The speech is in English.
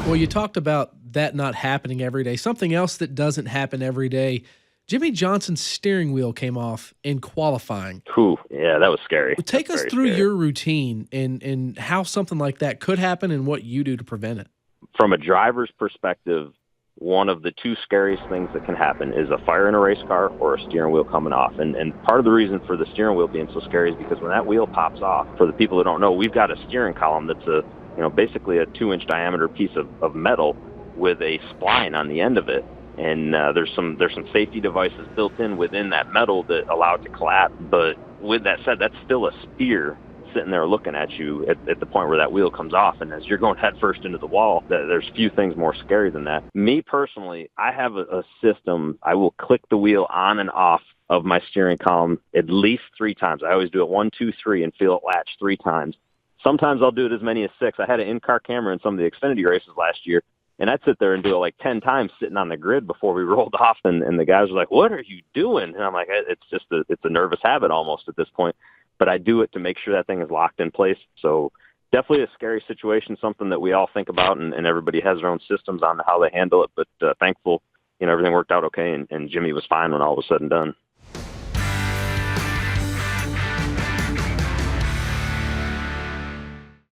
Well, you talked about that not happening every day. Something else that doesn't happen every day. Jimmie Johnson's steering wheel came off in qualifying. Whew, yeah, that was scary. That's Take us very through scary. your routine and how something like that could happen and what you do to prevent it. From a driver's perspective, one of the two scariest things that can happen is a fire in a race car or a steering wheel coming off. And part of the reason for the steering wheel being so scary is because when that wheel pops off, for the people who don't know, we've got a steering column that's basically a 2-inch diameter piece of metal with a spline on the end of it. And there's some safety devices built in within that metal that allow it to collapse. But with that said, that's still a spear sitting there looking at you at the point where that wheel comes off. And as you're going headfirst into the wall, there's few things more scary than that. Me personally, I have a system. I will click the wheel on and off of my steering column at least 3 times. I always do it 1, 2, 3 and feel it latch 3 times. Sometimes I'll do it as many as 6. I had an in-car camera in some of the Xfinity races last year, and I'd sit there and do it like 10 times sitting on the grid before we rolled off. And the guys were like, "What are you doing?" And I'm like, it's a nervous habit almost at this point. But I do it to make sure that thing is locked in place. So definitely a scary situation, something that we all think about, and everybody has their own systems on how they handle it. But thankful, everything worked out okay, and Jimmie was fine when all was said and done.